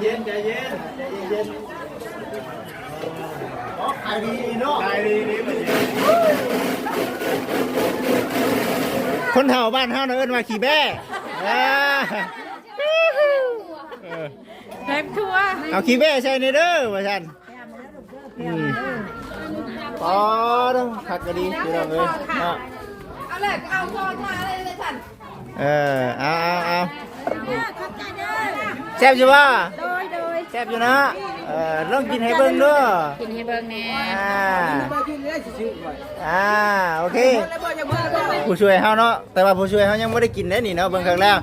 เย็นใจเย็นใจเย็นขายดีเนาะขายดีนี่มันคนเฒ่าบ้านเฮาเอิ้นว่าขี้แบ้แพ็คทั่วเอาขี้แบ้ใส่ในเด้อว่าซั่นอ๋อคักก็ดีพี่น้องเอ้ยเนาะเอาเลยเอาซอนมาเลยท่านเอาแซ่บอยู่บ่โดยแซ่บอยู่นะลองกินให้เบิ่งเด้อกินให้เบิ่งแน่โอเคผู้ช่วยเฮาเนาะแต่ว่าผู้ช่วยเฮายังบ่ได้กินได้นี่เนาะเบิ่งครั้งแล้ว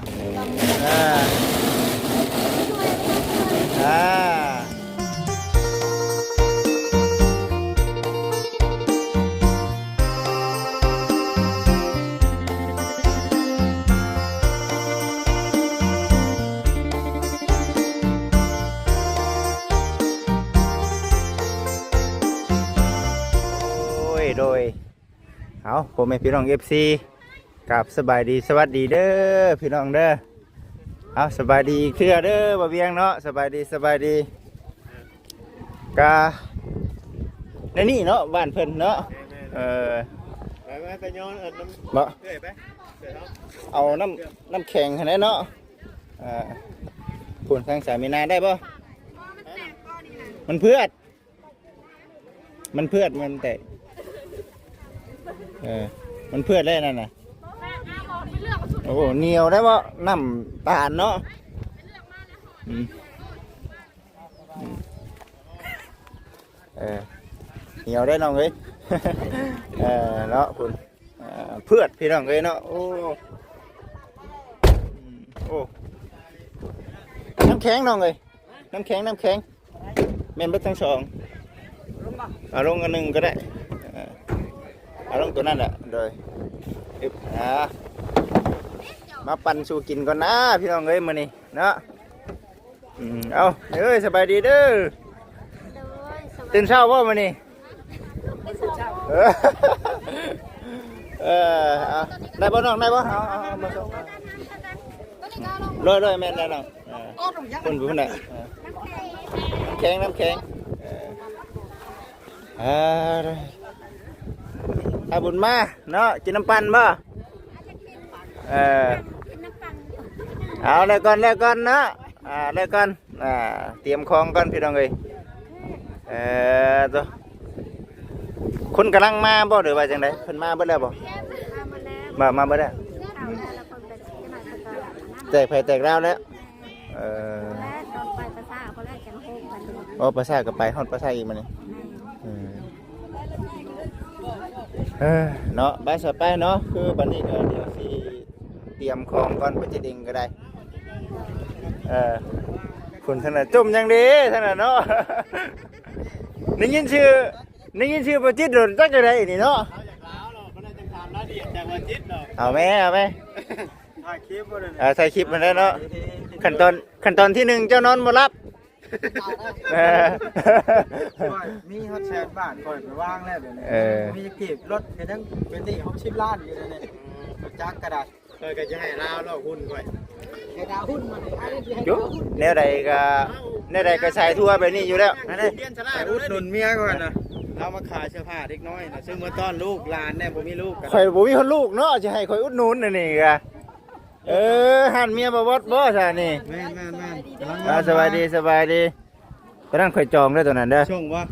โดยเอาผมเป็นพี่น้อง FC กับสบายดีสวัสดีเด้อพี่น้องเด้อเอาสบายดีเคลียร์เด้อบ่เวียงเนาะสบายดีกะในนี่เนาะบ้านเพิ่นเนาะไปย้อนน้ำเอาน้ำแข็งให้ได้เนาะผลทางสามีนาได้ป่ะมันเพื่อนมันแต่มันเพื่อนได้นั่นน่ะโอ้โหเหนียวได้ป่ะน้ำตาลเนาะเหนียวได้น้องเอ้ยเนาะคุณเพื่อนพี่น้องเอ้ยเนาะโอ้น้ำแข็งน้องเอ้ยน้ำแข็งแม่นเบิดทั้งสองเอาลงกันหนึ่งก็ได้เอาลงตัวนั่นแหละโดยมาปั่นสู่กินก่อนนะพี่น้องเอ้ยมื้อนี้เนาะเอาเอ้ยสบายดีเด้อตื่นเช้าบ่มื้อนี้ได้บ่น้องได้บ่เอามาส่งเลยแม่นแล้วน้องคนผู้นั้นน้ำแข็งอาบุญมาเนาะกินน้ำปั่นบ่เอาแล้วก่อนนะแล้วก่อนเตรียมของก่อนพี่น้องเอ้ยตัวคนกำลังมาบ่หรือว่าจังไดเพิ่นมาเบิดแล้วบ่มาเบิดแล้วแตกไผแตกราวแล้วภาษาก็ไปฮอดภาษาอีกมื้อนี้เนาะไปสไปเนาะคือบัดนี้เดี๋ยวสิเตรียมของก่อนไปจะดิ่งก็ได้คุณท่านน่ะจมยังดีท่านน่ะเนาะได้ยินชื่อประจิตโดนจักจะได้นี่เนาะเอาแม่ถ่ายคลิปบ่ได้ถ่ายคลิปมันได้เนาะขั้นตอนที่1เจ้านอนบ่รับมีฮอตแชทบ้านก่อนไปว่างแล้วเดี๋ยวนี้มีจะเก็บรถกันทั้งเป็นที่60 ล้านอยู่เลยเนี่ยจักกระดาษก็จะให้ลาวลอกหุ้นก่อนให้ดาวหุ้นมาจุ๊บแนวใดก็ใส่ทั่วไปนี่อยู่แล้วแต่อุดหนุนเมียก่อนนะเรามาขายเสื้อผ้าเด็กน้อยนะซึ่งเมื่อต้อนลูกหลานเนี่ยผมมีลูกกันข่อยบ่มีคนลูกเนาะจะให้ข่อยอุดหนุนนี่กะหันเมียบ่วดบ่ซะนี่แม่นสบายดีตอนนั้นข่อยจองได้ตัวนั้นเด้อช่วงว่า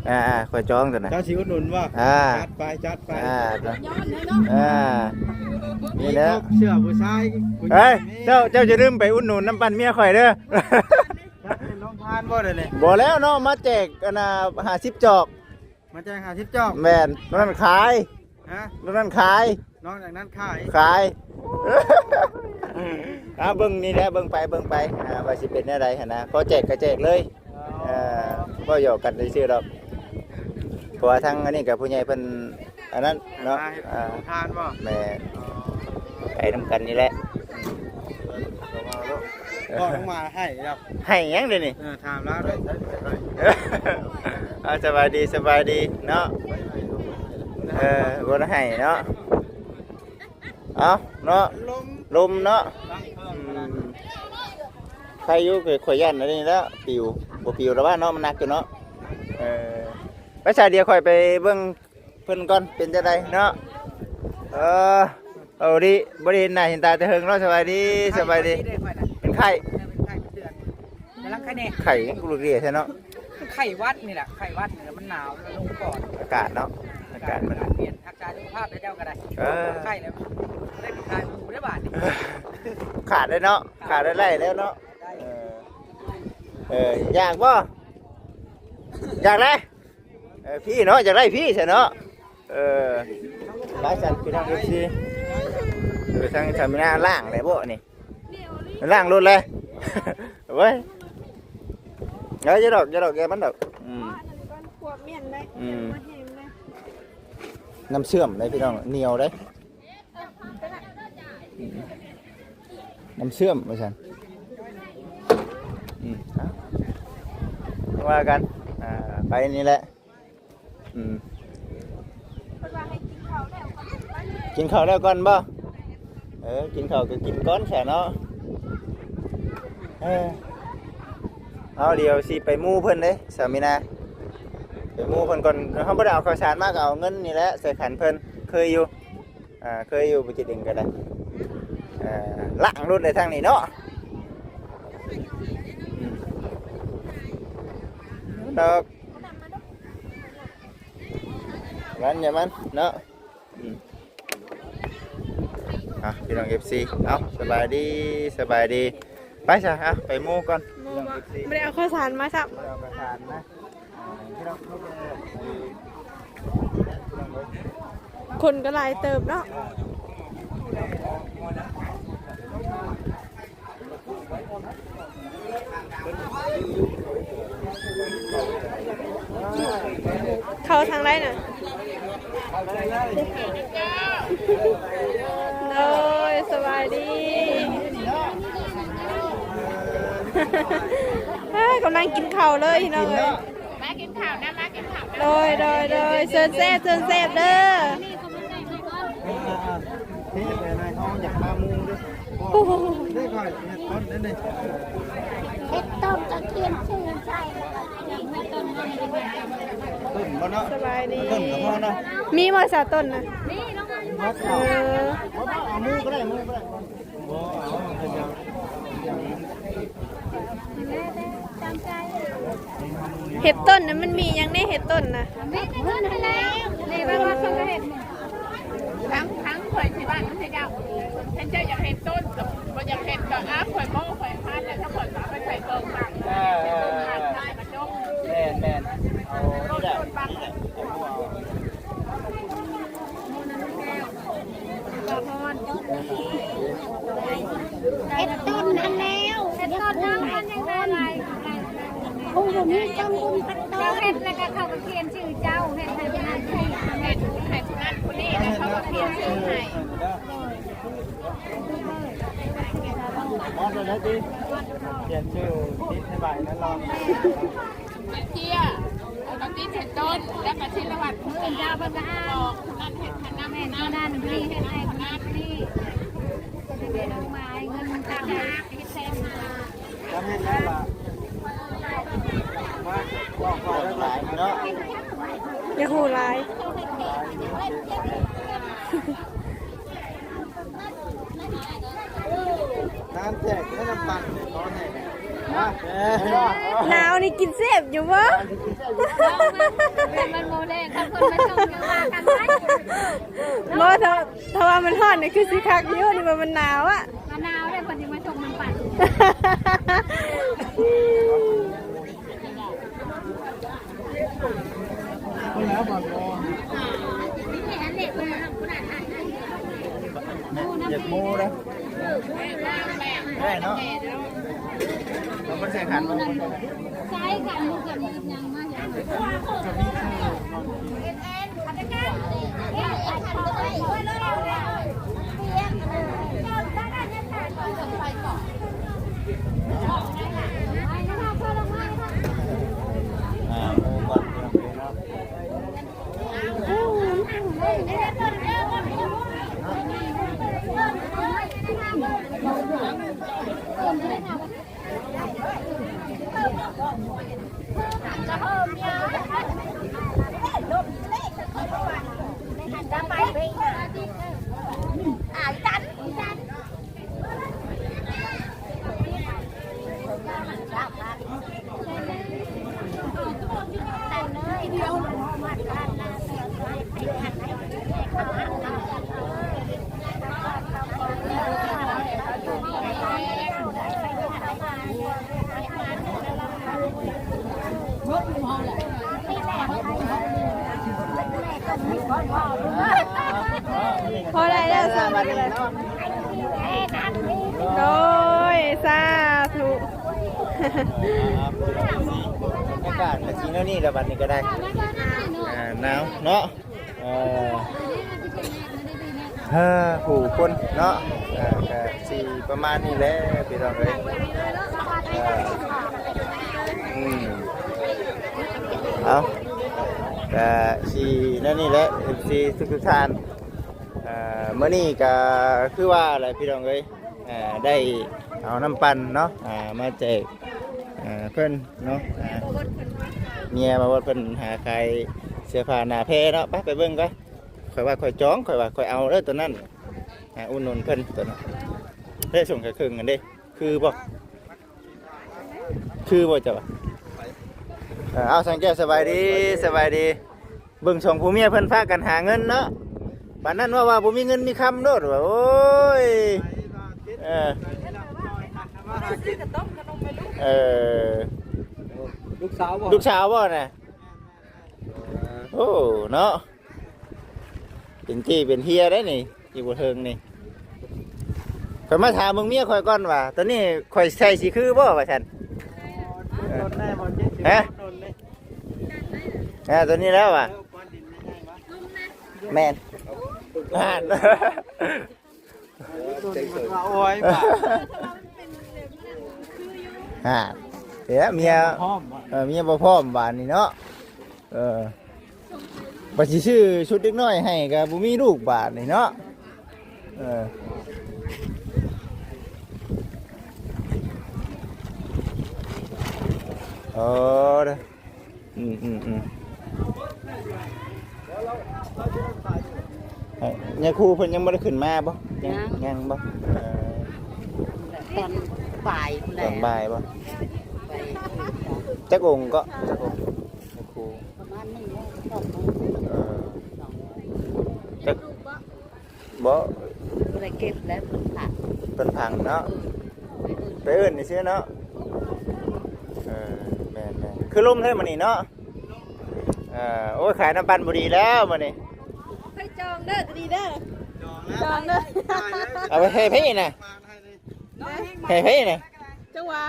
ข่อยจองตัวนั้นเจ้าสิอุดหนุนว่าจัดไปนี่แหละเสื้อผู้ชายเฮ้ยเจ้าจะลืมไปอุดหนุนน้ำปั่นเมียข่อยเด้อน้องพานบ่ได้เลยบ่แล้วเนาะมาแจกกันน่ะ50 จอกมาแจก50 จอกแม่นนั่นขายนั่นขายน้องจากนั้นขายเบิ่งนี่แหละเบิ่งไปว่าสิเป็นอะไรหั่นนะพอแจกก็แจกเลยบ่หยอกกันซื่อๆดอกเพราะว่าทั้งอันนี้กับผู้ใหญ่เพิ่นอันนั้นเนาะทานบ่แม่ไปนำกันนี่แหละก็ต้องมาให้ครับให้ยังเด้นี่ถามแล้วด้วยสบายดีเนาะบ่ได้ให้เนาะเอาเนาะลมเนาะ ใครอยู่ข่อยยันอะไรนี่แล้วปิวบ่ปิวแล้วว่าเนาะมันหนักอยู่เนาะไปชายเดียวข่อยไปเบิ่งเพิ่นก่อนเป็นจังไดเนาะเอาดิบ่ได้เห็นหน้าเห็นตาแต่เฮิงเนาะสบายดีสบายดีเป็นไข้ เดือนกำลังไข้แน่ ไข้กูรู้เรียใช่เนาะ ไข้วัดนี่แหละไข้วัดเนี่ยมันหนาวแล้วลงปอด อากาศเนาะอากาศมัน เปลี่ยนอาการสุขภาพได้เจ้าก็ได้ไข้แล้วได้เป็นการหูได้บาดนี่ ขาดได้เนาะขาดได้ไล่แล้วเนาะอยากบ่อยากได้พี่เนาะอยากได้พี่ใช่เนาะหลายสันพี่น้องFCไปทางชามินาล่างเลยบ่นี่ล่างรถเลยเว้ยจะดอกแกมันดอกน้ำเชื่อมเลยพี่น้องเหนียวเลยน้ำเชื่อมมาสันว่ากันไปนี่แหละกินข้าวแล้วก่อนบ่กินข้าวก็กินก้อนแค่เนาะเอาเดี๋ยวสิไปมู่เพิ่นเด้สามีนาไปมู่เพิ่นก่อนเขาบ่ได้เอาข้าวสารมากเอาเงินนี่แหละใส่ขันเพิ่นเคยอยู่ไปจิตเองก็ได้ล้างรถในทางนี้เนาะดอกมันอย่ามันเนาะพี่น้อง FC เอาสบายดีไปซะไปหมู่ก่อน ไม่ได้เอาข้าวสารมาสับ เอากระสานนะพี่น้อง คนก็หลายเติบเนาะเขาทางไรน่ะเลยสบายดีกำลังกินข้าวเลยพี่น้องเลยมากินข้าวนะมากินข้าวโดยเชิญเซฟเด้อนี่เป็นอะไรเขาอยากมามูด้วยได้ก่อนต้นนั่นเลย เฮ็ดต้มตะเคียนชื่อใส่ต้น ต้นบ่เนาะ สบายดี ต้นกับพ่อเนาะ มีมอสาต้นนะ เอามูก็ได้บ่เอาเป็นยัง เห็ดต้นนะมันมียังได้เห็ดต้นนะ ไม่ได้ต้นแล้วนี่ว่าเขาก็เฮ็ด ทั้งข่อยที่บ้านทั้งที่เจ้าฉันจะอยากเห็นต้นกับบ่อยากเห็นกับข่อยโม่ข่อยพานแต่ถ้าข่อยสามารถใส่เกิงบังได้มาจง แม่นเอา ต้น ได้ บัง เฮ็ดต้นนั้นแล้วเฮ็ดต้นนั้นมันยังได้อะไรโอ้โหมีต้นบุญพัดต้นเฮ็ดแล้วก็เขาก็เขียนชื่อเจ้าเฮ็ดให้เป็นอาชีพ เห็นคนนั้นคนนี้แล้วเขาก็เขียนชื่อให้ มองเลยนะจีเขียนชื่อติดให้ใบนั้นลอง เจียต้องตีเห็นต้นแล้วก็ชิ้นละวัดเพื่อนเจ้าเพิ่นก็บอกนั่นเห็นคณะแม่นั่นนี่เห็นไอ้คณะนี่จะได้ดอกไม้เงินมันตังค์เฮ็ดแซมมา จำเห็นแล้วล่ะว่าหลายเนาะ อย่าหูร้าย น้ำแจกให้น้ำปั่นตอนไหน หนาวนี่กินเสพอยู่วะ มันโมเดลคนมาชมกันว่ากันไหม โมถ้าว่ามันร้อนนี่คือสิคักเยอะนี่ว่ามันหนาวอ่ะ มะนาวได้คนที่มาชมมันปั่นคนแล้วบอกว่า นี่อันเด็กเลยคุณอ่านอ่าน เจ็บมูนะได้เนาะเราไม่ใช่ขันมา ใช้กันลูกกันยังมาอย่างนี้อันนี้กันเอ๊ะอันนี้ จะไปไปจันเดียวมาทานนะพอได้แล้วสวัสดีโดยสาธุ อากาศกระชิงนี่ระบาดนี้ก็ได้หนาวเนาะผู้คนเนาะก็สีประมาณนี้แหละพี่น้องเลยเอาก็สีนั่นนี่แหละสีทุกท่านเมื่อนี้ก็คือว่าอะไรพี่น้องเลยได้เอาน้ำปั่นเนาะมาแจกเพื่อนเนาะเมียมาว่าเพิ่นหาใครเสื้อผ้าหน้าแพรเนาะไปเบิ่งก็ข่อยว่าข่อยจ้องข่อยว่าข่อยเอาเด้อตัวนั้นอุ่นนเพิ่นตัวนั้นได้ส่งแค่ครึ่งกันเด้คือบ่จ้ะวะเอาสังเกตสบายดีเบิ่งส่งผู้เมียเพิ่นพากันหาเงินเนาะบัดนั้นว่าบ่มีเงินมีคำโดดว่าโอ้ยลูกสาวบ่น่ะโอ้เนาะเป็นจี้เป็นเฮียได้นี่อยู่บ่เทิงนี่ข่อยมาถามมึงเมียข่อยก่อนว่าตอนนี้ข่อยใส่สิคือบ่ว่าซั่นฮะตัวนี้แล้วว่ะแม่นโอ้ยเดี๋ยวเมียบ่พร้อมบานนี่เนาะบัดสิซื้อชุดเด็กน้อยให้ก็บ่มีลูกบาทนี่เนาะเด้อเนี่ยครูเพิ่นยังบ่ได้ขึ้นมาบ่ยังบ่ตอนบ่ายบ่จักองค์ก็จักองค์ครูประมาณ1 จักบ่ได้เก็บแล้วเพิ่นพังเนาะไปเอิ้นนี่ซื่อเนาะแม่นคือลมแท้มื้อนี้เนาะโอ้ยขายน้ำปั่นบ่ดีแล้วมื้อนี้ให้จองเด้อจะดีเด้อจองเด้อเอาไปให้พี่น่ะให้พี่น่ะจังหวะ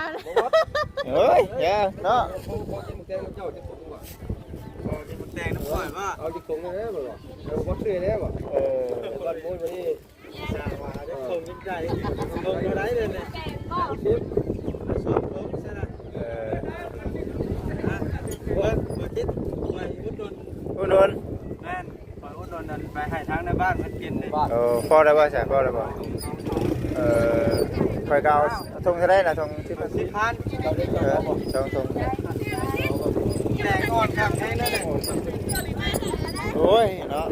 เฮ้ยเดี๋ยวเนาะแดงน้ำปล่อยว่าเอาจิกงได้บ่เอาบ่ซื้อได้บ่วันมื้อนี้สร้างว่าได้คงยิ่งใจคงอยู่ได้เลยเนี่ยสอบคงซะนะบ่ติดไปอุดรแม่นไปอุดรนั่นไปให้ทางในบ้านมันกินนี่พอได้บ่ใช่พอได้บ่คอยเกาทงจะได้นะทง10,000ทงแดงอ่อนครับให้นั่นแหละโอ้ยเนาะ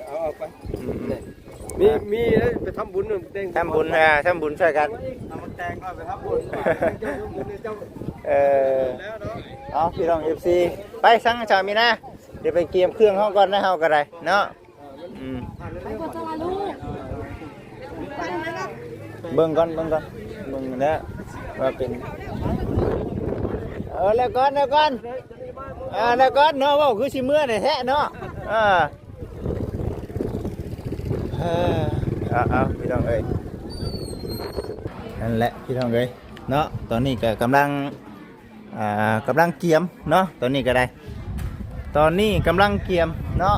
เอาไปมีไปทำบุญทำบุญช่วยกันทำแตงก็ไปทำบุญเอาพี่น้อง FC ไปสั่งชามีนะเดี๋ยวไปเกียมเครื่องห้องก่อนนะเฮาก็ได้เนาะเบิ่งก่อนเนะว่าเป็นแล้วก่อนเนาะเว้าคือสิเมื่อนี่แท้เนาะเอาพี่น้องเอ้ยนั่นแหละพี่น้องเอ้ยเนาะตอนนี้ก็กำลังเกียมเนาะตอนนี้ก็ได้ตอนนี้กำลังเกียมเนาะ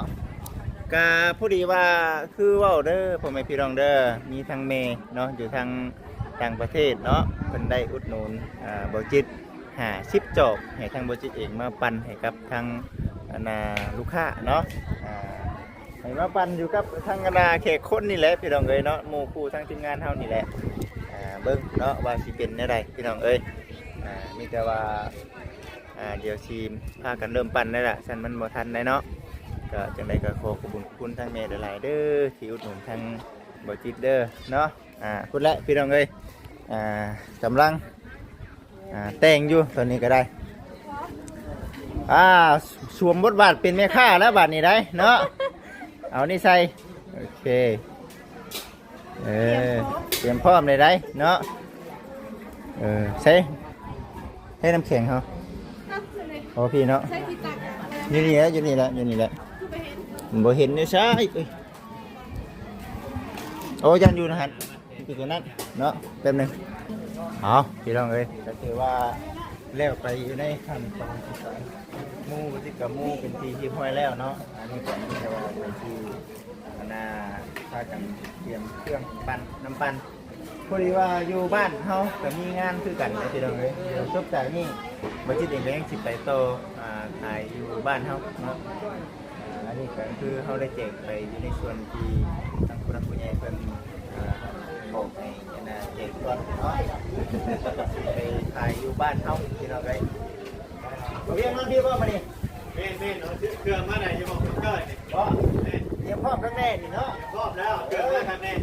กะผู้ดีว่าคือว่าเด้อพ่อแม่พี่น้องเด้อมีทางเมเนาะอยู่ทางต่างประเทศเนาะเพิ่นได้อุดหนุนบ่จิต50จอกให้ทางบ่จิตเองมาปั่นให้กับทางลูกค้าเนาะให้มาปั่นอยู่กับทางแขกคนนี่แหละพี่น้องเอ้ยเนาะหมู่คู่ทางทีมงานเฮานี่แหละบ่ เบิ่งเนาะว่าสิเป็นแนวใดพี่น้องเอ้ยมีแต่ว่าเดี๋ยวทีมพากันเริ่มปั่นได้ละฉันมันบ่ทันได้เนาะก็จังไดก็ขอขอบคุณทั้งแม่หลายๆเด้อที่อุดหนุนทั้งบ่จิตเด้อเนาะพูดแล้วพี่น้องเอ้ยกำลังแต่งอยู่ตอนนี้ก็ได้สวมบทบาทเป็นแม่ค้าแล้วบาทนี้ได้เนาะเอานี่ใส่โอเคเตรียมพร้อมเลยได้เนาะใส่ให้น้ำแข็งเขาโอ้พี่เนาะอยู่นี่แหละอยู่นี่แหละอยู่นี่แหละบ่เห็นเนี่ยใช่โอ้ยันอยู่นะฮะอยู่ตรงนั้นเนาะแป๊บนึงเอาพี่น้องเอ้ยก็ถือว่าแล้วไปอยู่ในขั้นตอนที่มูปฏิกรรมมูเป็นทีที่ห้อยแล้วเนาะอันนี้ก็มีแต่ว่าเป็นที่พากันเตรียมเครื่องปั่นน้ำปั่นพอดีว่าอยู่บ้านเขาก็มีงานคือกันนะพี่น้องเอ้ยเดี๋ยวจบจากนี่บัจิตเองก็ยังสิไปโตถ่ายอยู่บ้านเขาเนาะอันนี้ก็คือเขาได้แจกไปอยู่ในส่วนที่ทางผู้ใหญ่เพิ่นบอกให้แจกก่อนเนาะไปถ่ายอยู่บ้านเขาพี่น้องเอ้ยเรียนมาพี่ว่ามาดิเม่นเนาะเครื่องมาไหนจะบอกเกิดนี่ก็เตรียมพร้อมทั้งแม่นี่เนาะพร้อมแล้วเครื่องมาทางแม่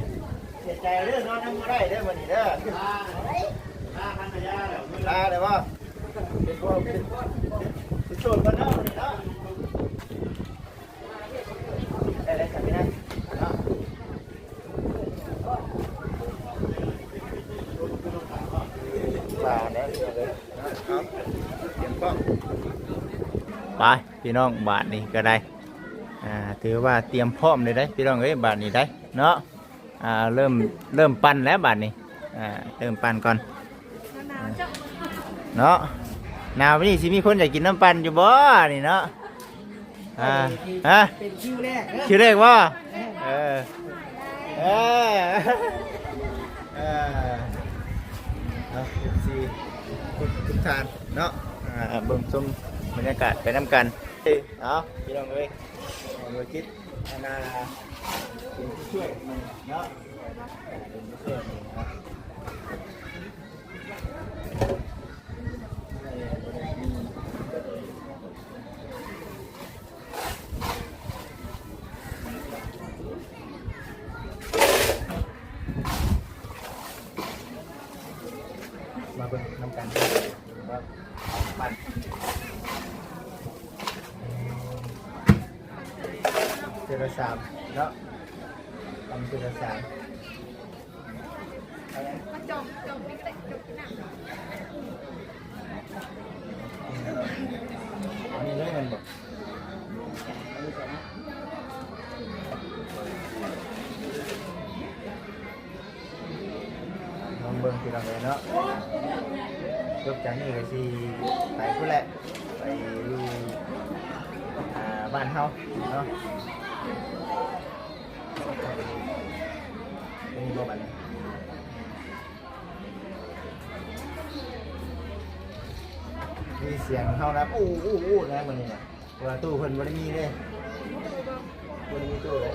เสียใจเรื่องนอนทั้งมาได้เด้อวันนี้เด้อพันธยาแล้วว่าเป็นพวกเป็นโจทย์กันเนาะวันนี้เนาะได้กันไหมนะเนาะเนี่ยครับเตรียมพร้อมไปพี่น้องบาทนี้ก็ได้ถือว่าเตรียมพร้อมเลยได้พี่น้องเอ้ยบาทนี้ได้เนาะเริ่มปั่นแล้วบาทนี้เริ่มปั่นก่อนเนาะหนาวนี่สิมีคนอยากกินน้ำปั่นอยู่บ่นี่เนาะเป็นคิวแรกว่าทุกทานเนาะเบิ่งชมบรรยากาศไปน้ำกันเอาพี่น้องเอ้ยมือคิดเป็นผู้ช่วยมันเนาะเป็นผู้ช่วยมันนะมาเบิ่งน้ำกันว่าปั่นเจริญสามเนาะทำเจริญสามจบนี่ก็ได้จบที่หนังอันนี้เลยมันบอกลองเบิ่งทีหลังเลยเนาะจบจากนี้ก็สิไปพุ่นแหละไปอยู่บ้านเฮาเนาะนี่บ่บัดมีเสียงเฮานะอู้นะมื้อนี้น่ะว่าตู้เพิ่นบ่ได้มีเด้บ่ได้มีตู้เลย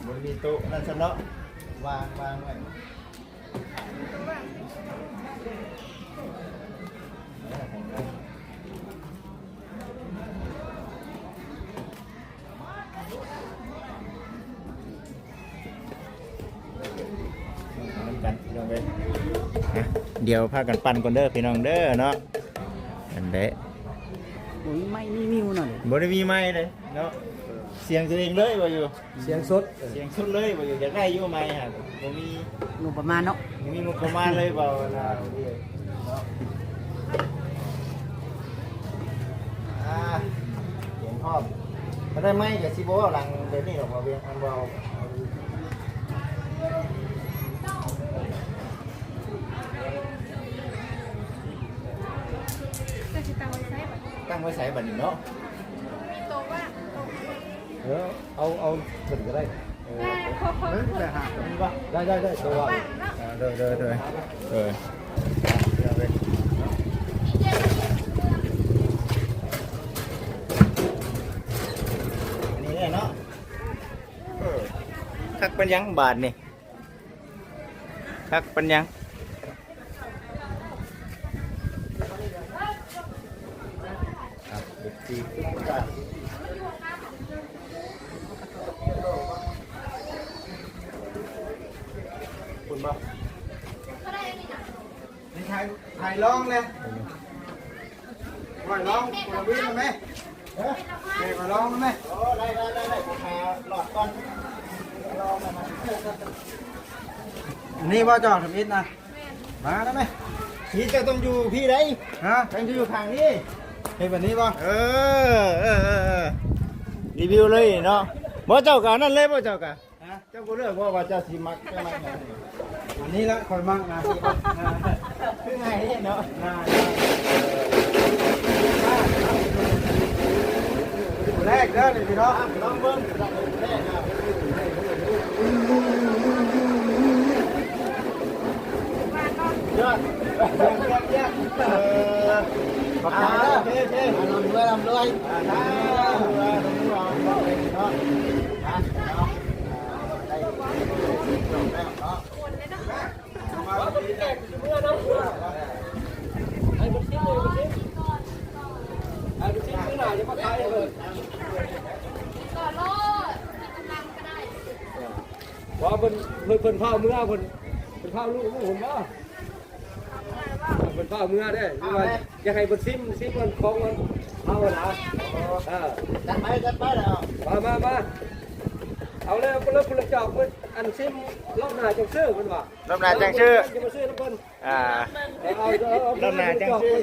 บนมีโต๊ะนั่นสำเนาะวางไว้ กันพี่น้องเลยนะเดี๋ยวพากันปั่นก่อนเด้อพี่น้องเด้อเนาะอันเด้ ไม่มีมิวหน่อย บ่ได้มีไม้เลยเนาะเสียงตัวเองเลยบ่อยู่ เสียงสด เสียงสุดเลยบ่อยู่อยากได้อยู่ไม้ฮะบ่มี งบประมาณเนาะ บ่มีงบประมาณเลยบ่นะเสียงพร้อมบ่ได้ไม้ก็สิบ่เอาหลังแบบนี้หรอกบ่เวียงอันบ่เอาตั้งไว้ใส่บัดนี้เนาะ เอาถึงก็ได้ ได้ฮะมีบ่ ได้ตัว เด้ออันนี้เนี่ยเนาะคักปัญญังบาทนี่คักปัญญังครับเด็กจีบาทคุณบ่นี่ถ่ายร้องเลยถ่ายร้องคุณวิ่งไหมเฮ้ยมาร้องไหมโอ้ได้ผมมาหลอดก่อนลองมานี่ว่าจอดทำอิฐนะมาได้ไหมพี่จะต้องอยู่พี่ได้ฮะต้องอยู่ข้างนี้เห็นแบบนี้ป่ะรีวิวเลยเนาะบ่เจ้ากันนั่นเลยบ่เจ้ากันเจ้าก็เลือกว่าเจ้าสีมักจะมักอันนี้ละคอยมักนะคือไงเนาะแรกเด้อนี่พี่น้องลองเบิ่งแรกนะยอดเยี่ยมขอบคุณนะลำด้วยว่าเพิ่นเผาเมื่อเพิ่นเผาลูกผมบ่เพิ่นเผาเมื่อได้อยากให้เพิ่นซิมมันของมันเผานะจัดไปแล้วมาเอาเลยเริ่มพุ่งจอกมันอันซิมรอบหน้าจังซื้อมันว่าร อบหน้าจังชื่อ จะมาซื้อทุกคน รอบหน้าจังชื่อ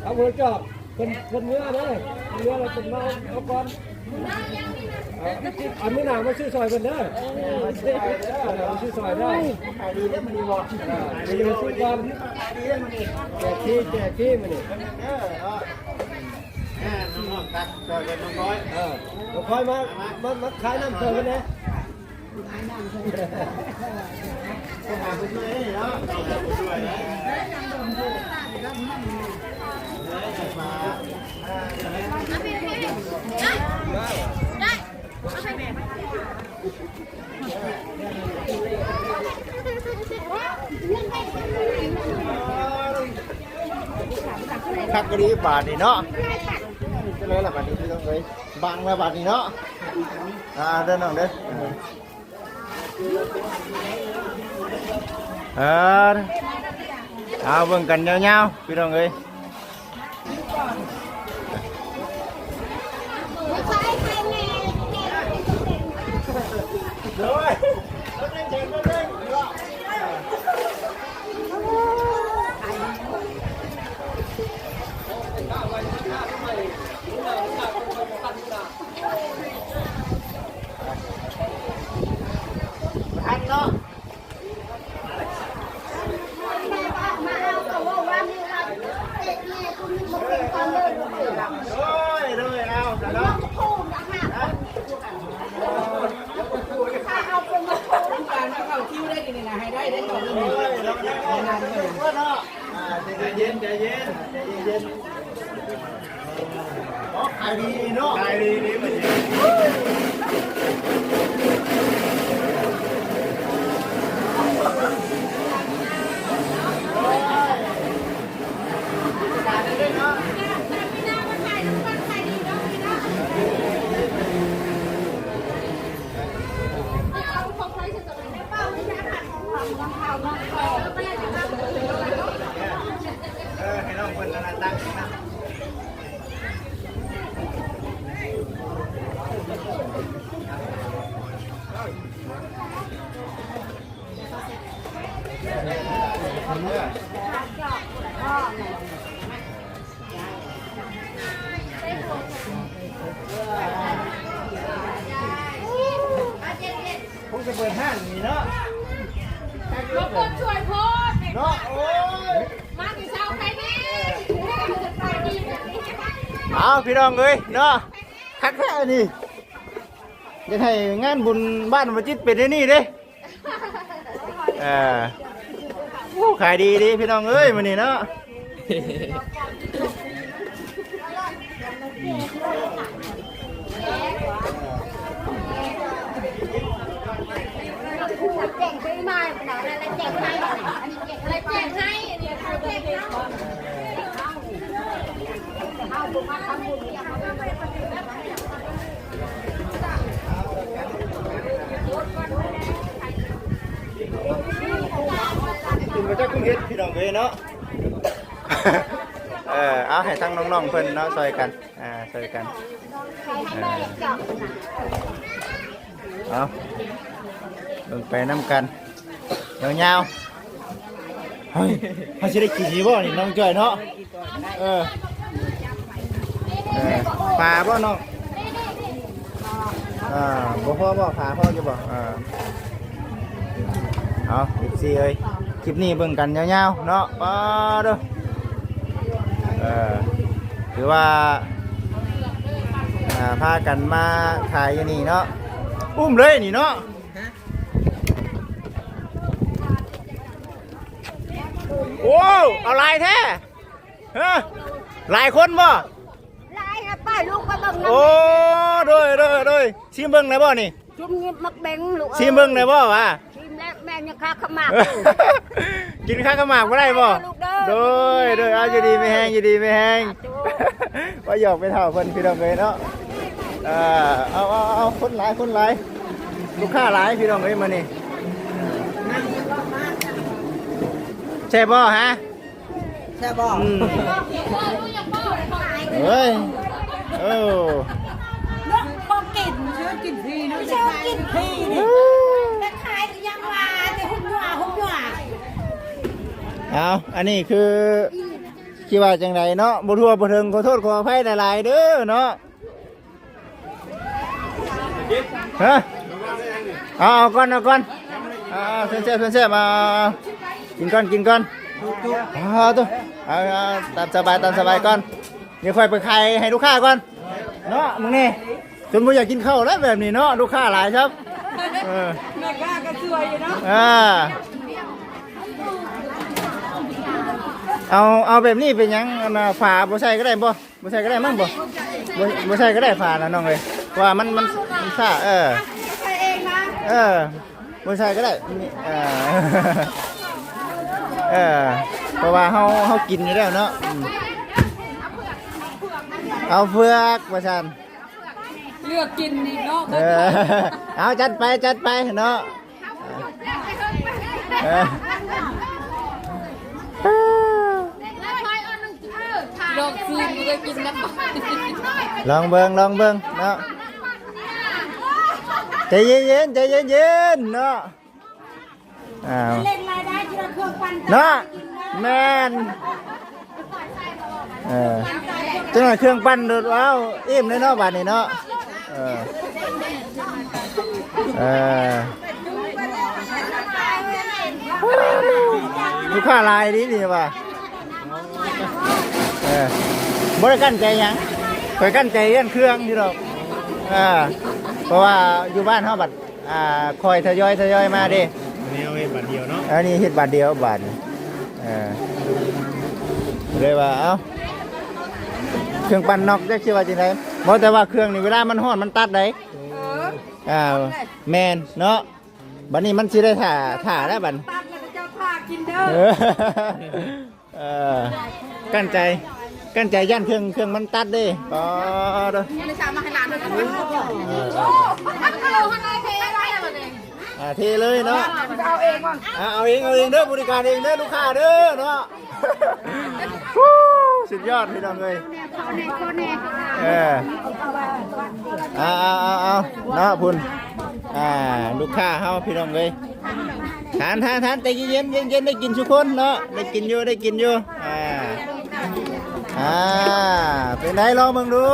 เอาพุ่งจอกคนเมื่อเลยเมื่อเราเป็นมาเอาก่อนอันนี้หนามาซื้อซอยเป็นเด้อมาซื้อซอยได้ขายดีได้มันดีบ่ ดีมาซื้อก่อน ขายดีได้มันดี แจกขี้มันนี่ น้องตักจอยเป็นน้อย เราคอยมาขายน้ำเติมกันนะ ต้องหาผู้ช่วยเนาะผู้ช่วยนะคักกะดีบาทนี่เนาะจะเลยละบาทนี้พี่ต้องเลยบังละบาทนี้เนาะเดินน้องเด้เอาเบิ่งกันยาวๆพี่น้องเอ้ยทันเนาะด้วยเอาแต่เนาะเข้าคิวได้กินนะให้ได้ก่อนเลยใจเย็นขายดีเนาะขายดีนี่มัน เมื่อคงจะเปิดห้างนี่เนาะ รบกวนช่วยโพสต์ เนาะโอ้ย มาที่เช้าใครนี่ เอาพี่น้องเอ้ยเนาะคักแค่นี่จะให้งานบุญบ้านมาจิตเป็นที่นี่เด้ขายดีดีพี่น้องเอ้ยมันนี่เนาะ แจ้งไปมาหนาอะไรแจ้งให้อันนี้อะไรแจ้งให้อันนี้เขาแจ้งให้เอาบุญมาทำบุญเนี่ยเขาไม่ได้ปฏิบัติ กินมาจากกุ้งเฮ็ดพี่น้องเอ้ยเนาะ เอาให้ทั้งน้องๆเพิ่นเนาะซอยกันซอยกันเอาเบิ่งไปน้ำกันยาวๆเฮ้ยเขาสิได้กินดีบ่นี่น้องจ้อยเนาะปลาบ่น้องบ่พอบ่ปลาพอจะบ่เอา14เอ้ยคลิปนี้เบิ่งกันยาวๆเนาะป้าเด้อหรือว่าพากันมาขายอยู่นี่เนาะอุ้มเลยนี่เนาะโอ้เอาลายแท้ฮะหลายคนบ่ ไล่นะป้าลูกก็บังนะ โอ้โดยชิมเบิ่งได้บ่นี่ จุ่มเงียบมักเบ่งลูก ชิมเบิ่งได้บ่วะ ชิมแล้วแม่ยังค้าขมัก กินข้าวกระหมากบ่ได้บ่โดยเอาอยู่ดีไม่แห้งอยู่ดีไม่แห้งว่าหยอกไปเท่าเพิ่นพี่น้องเอ้ยเนาะเอาคนหลายลูกค้าหลายพี่น้องเอ้ยมานี่ใช่บ่ฮะใช่บ่เฮ้ยพอกินเชื่อกินพี่นะเชื่อกินพี่แต่ขายยังว่าแต่หุ่นหว่า เอาอันนี้คือคิดว่าจังไรเนาะบ่ทั่วบ่ถึงขอโทษขออภัยหลายๆเด้อเนาะฮะเอาก่อนเส้นมากินก่อนตัวเอาตามสบายก่อนเดี๋ยวค่อยไปขายให้ลูกค้าก่อนเนาะมึงนี่จนบ่อยากกินข้าวแล้วแบบนี้เนาะลูกค้าหลายครับแม่ค้าก็ช่วยอยู่เนาะเอาแบบนี้เป็นยังฝาบ่ใส่ก็ได้บ่ใส่ก็ได้มั้งบ่ใส่ก็ได้ฝานะน้องเลยว่ามันซ่าใส่เองนะ บ่ใส่ก็ได้เพราะว่าเฮากินอยู่แล้วเนาะเอาเฟือกว่าซั่นเลือกกินนี่เนาะเอาจัดไปเนาะลองคืนก็กินน้ำ ลองเบิ่งเนาะใจเย็นเนาะเล่นรายได้ที่เราเครื่องปั่น เนาะแม่นจังหวะเครื่องปั้นโดดว้าวอิ่มเลยเนาะบาดนี้เนาะลูกค้าลายดีว่ะบริการใจยังบริการใจเรื่องเครื่องที่เราเพราะว่าอยู่บ้านเขาบัดคอยทยอยมาดิอันนี้เอาเฮ็ดบัตรเดียวเนาะอันนี้เฮ็ดบัตรเดียวบัตรเลยว่าเอ้าเครื่องปั่นนอกจะคิดว่าจังได๋บ่แต่ว่าเครื่องนี่เวลามันร้อนมันตัดได้แม่นเนาะบัดนี้มันสิได้ถ่าแล้วบัดตัดแล้วก็เจ้าผ้ากินเด้อกั้นใจย่านเครื่องมันตัดเด้ก็เด้อไม่ใช่มาให้หลานเลยเทเลยเนาะเอาเองมั้งเอาเองเด้อบริการเองเด้อลูกค้าเด้อเนาะสุดยอดพี่น้องเลยเอาเนาะพุ่นลูกค้าเฮาพี่น้องเลย ทานแต่เย็นได้กินทุกคนเนาะได้กินอยู่เป็นไงลองมึงดู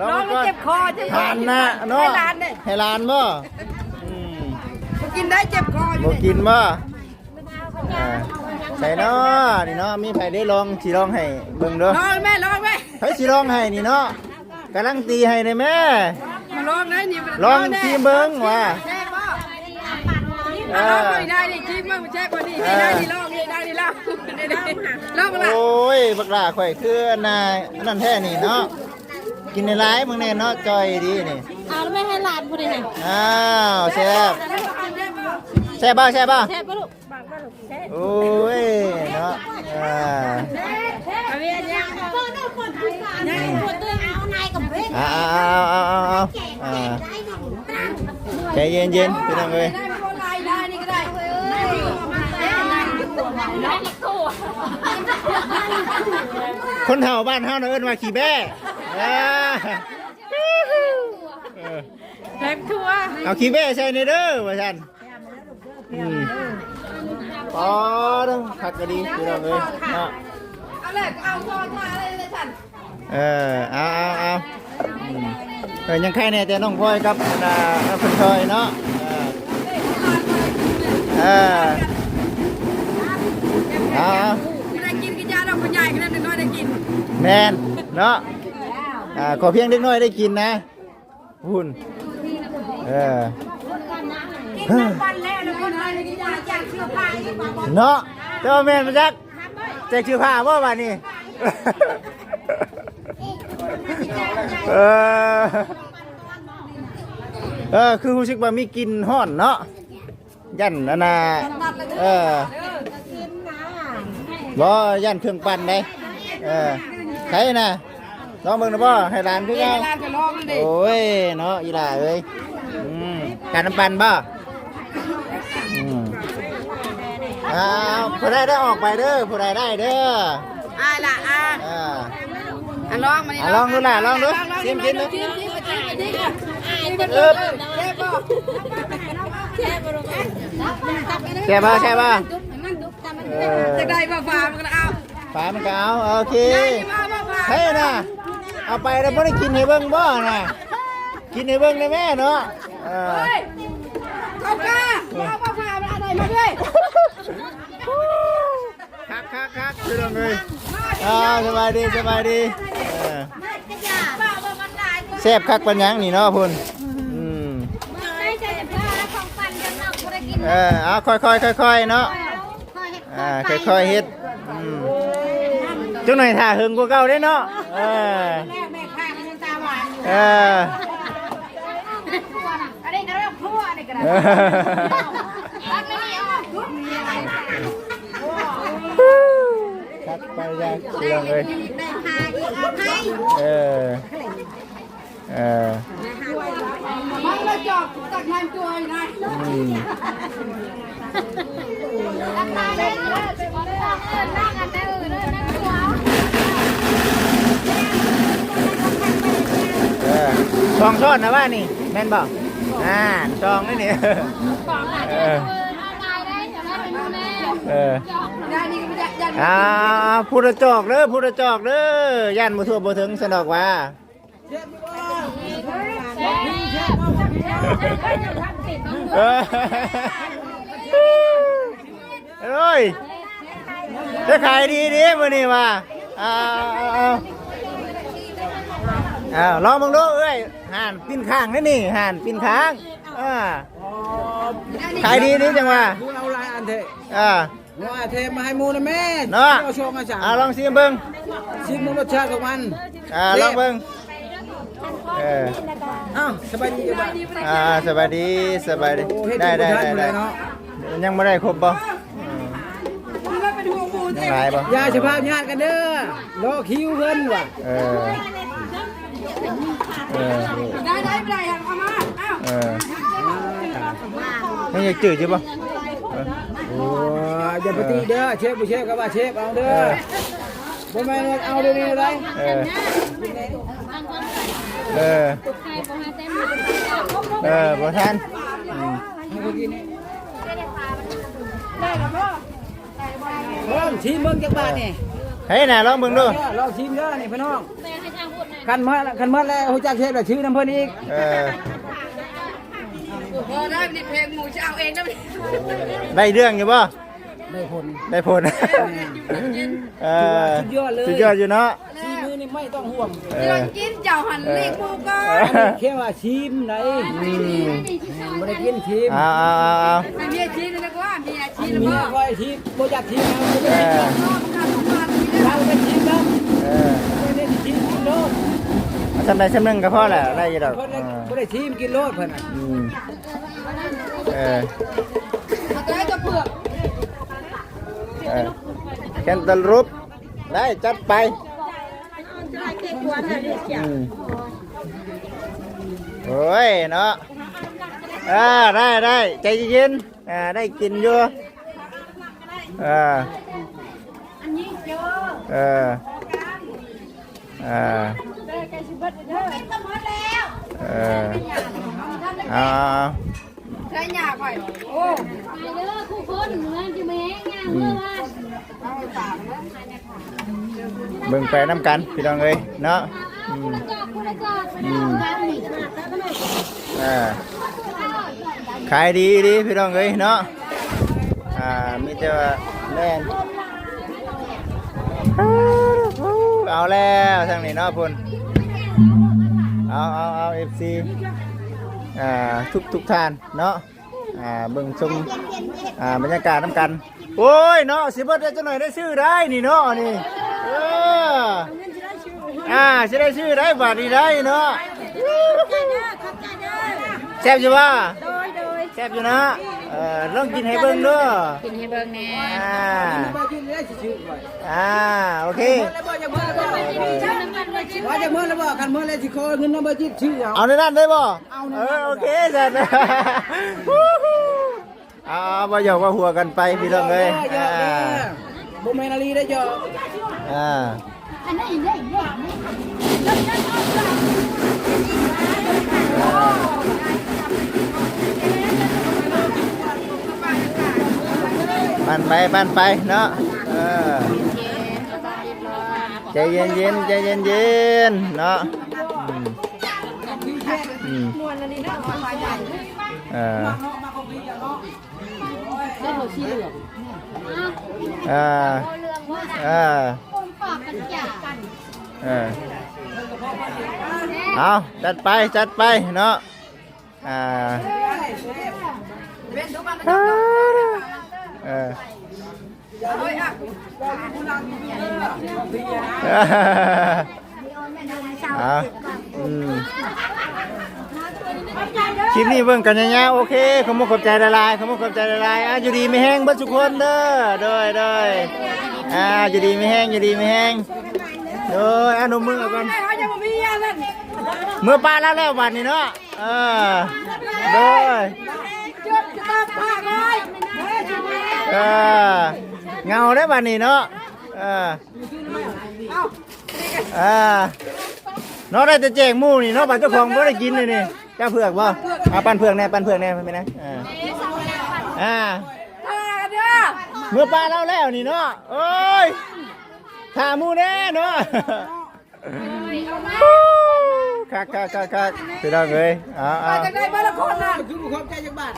ลองก่อนเจ็บคอใช่ไหมทานนะเนาะให้หลานบ่กินได้เจ็บคอบ่กินบ่ใส่เนาะนี่เนาะมีไผได้ลองสิลองให้เบิ่งเด้อลองแม่ไผสิลองให้นี่เนาะกำลังตีให้ได้แม่มาลองได้นี่ลองทีมเบิ่งว่าได้ดิจิ้มบ้างแช่กว่านี้ได้ดิลองโอ้ยบักหลาข่อยคือนั่นแท้นี่เนาะกินในร้ายมึงแน่เนาะจอยดีนี่เอาแล้วไม่ให้หลานพูดเลยนะอ้าวแซ่บป่ะลูกโอ้ยเนาะใจเย็นพี่น้องเลยคนเฒ่าบ้านเฮาเอิ้นว่าขี้แบ้แพ็คทัวเอาขี้แบ้ใส่ในเด้อว่าซั่นอ๋อต้องผักก็ดีพี่น้องเลยเนาะเอาเลยเอาซอสมาเลยซั่นเอายังใครเนี่ยแต่น้องพลอยกับเพิ่นซอยเนาะได้กินกินยาดอกคนใหญ่กันเด็กน้อยได้กินแมนเนาะขอเพียงเด็กน้อยได้กินนะหุ่นกินวันแล้วนะคนน้อยได้กินยาแจกเสื้อผ้าเนาะเจ้าแมนมาจักแจกเสื้อผ้าบ่วันนี้คือรู้สึกว่ามีกลิ่นห้อนเนาะยันบ่ยันเครื่องปั่นได้ใช่นะลองเบิ่งนะบ่ให้ร้านคือเอาโอ้ยเนาะอีหล่าเอ้ยการน้ำปั่นบ่ผู้ใดได้ออกไปเด้อผู้ใดได้เด้อล่ะลองมานี่ลองดูล่ะลองดูชิมกินดูแช่บ่จะได้ฟ้ามันก็เอาโอเคเฮ้ยนะเอาไปแล้วไม่ได้กินให้เบิ้งบ่นะกินให้เบิ้งเลยแม่เนาะเข้าก้าเอาฟ้ามาอะไรมาด้วยคักคือตรงเลยสบายดีแซ่บคักปัญญังนี่เนาะพุ่นเอาค่อยเนาะค่อยเฮ็ดจังหน่อยถ่าหึงกว่าเก่าได้เนาะคัดไปยังเรื่องเลยมันมาจอกจากงานตัวอยู่นะซองช้อนนะว่านี่แม่นบอกซองนี่นี่พูดจอกเด้อยันบ่ทั่วบ่ถึงสนอกว่าเอ้ยจะขายดีมื้อนี้ว่าลองมึงดูเอ้ยห่านปิ้นข้างนี่ห่านปิ้นข้างขายดีจังว่าเอาลายอันเถว่าเทมาให้มูนะแม่เนาะลองชิมเบิ่งชิมรสชาติของมันลองเบิ่งสบายดีสบายดีได้ยังไม่ได้ครบป่ะยังไงป่ะยาสภาพญาติกันเด้อรอคิวเพิ่นว่ะได้เอามาไม่อยากจืดใช่ป่ะอย่าปฏิเด้อเชฟผู้เชฟก็ว่าเชฟเอาเด้อบ่แม่นเอาเดี๋ยวนี้เลยบ่ทัน เบิ่งชิมเบิ่งจักบาทนี่ เฮ้ยน่ะลองเบิ่งดู ลองชิมเด้อนี่พี่น้องกันมาแล้วฮู้จักเฮ็ดว่าชื่อน้ำเพิ่นอีก ได้ดิเพลงหมูจะเอาเองได้ไหม ได้เรื่องอยู่ป่ะ ได้ผล ได้ผล สุดยอดเลย สุดยอดอยู่เนาะ ชีมือนี่ไม่ต้องห่วง กินเจ้าหันเล็กมูก็ แค่ว่าชิมไหนบ่ได้กินชิม เอา เมียชีนแล้วก็ว่าเมียชีน มี แล้ว คอยชิมบ่อยากชิมเราไปชิมแล้วไม่ได้ชิมกินโลด ทำได้ชั้นหนึ่งก็พอแหละได้อยี่ดอก เพิ่นบ่ได้ชิมกินโลดเพิ่นน่ะ ได้จะเปลือก แคนตาลูปได้จัดไปโอ้ยเนาะได้ใจเย็นได้กินอยู่เอา ใช้หยาก่อยโอ้ ไปเด้อคู่คนเหมือนจะแม่งานเมื่อวาน เบิ่งไปน้ำกันพี่น้องเอ้ยเนาะ คุณจอดขายดีพี่น้องเอ้ยเนาะมีแต่ว่าแม่นเอาแล้วทางนี้เนาะพุ่นเอาFC ทุกท่านเนาะเบิ่งชมบรรยากาศน้ำกันโอ้ยเนาะสิเบิดได้จังหน่อยได้ชื่อได้นี่เนาะนี่สิได้ชื่อได้บาทนี้ได้เนาะแซ่บอยู่ป่ะแซ่บอยู่นะลองกินให้เบิ่งด้วย กินให้เบิ่งแน่ บ่กินได้ชิมๆก่อน โอเค ว่าจะมื้อแล้วบ่คันมื้อแล้วสิขอเงินนำบ่จิตชื่อเอา เอาในนั้นได้บ่โอเคจ้ะบ่หยอกว่าหัวกันไปพี่น้องเอ้ยบ่แม่นอาลีได้จ้ะ อันนั้นอีกได้อีกได้ ปั่นไปเนาะใจเย็นเนาะเอาจัดไปเนาะคลิปนี้เบิ่งกันยาวๆโอเคขอบใจละลายอยู่ดีไม่แห้งเบิดทุกคนเด้อโดยอยู่ดีไม่แห้งโดยอนุมือก่อนเมื่อปลาแล้ววันนี้เนาะโดยเงาได้วันนี้เนาะเนาะได้แต่แจกหมูนี่เนาะบัตรเจ้าของไม่ได้กินเลยนี่เจ้าเผือกบ่ปั้นเผือกแน่ไม่นะเมื่อปลาแล้วนี่เนาะโอ้ยขาหมูแน่เนาะคักพี่น้องเอ้ยจะได้บ้านละคนน่ะ คือบ่เข้าใจจักบาท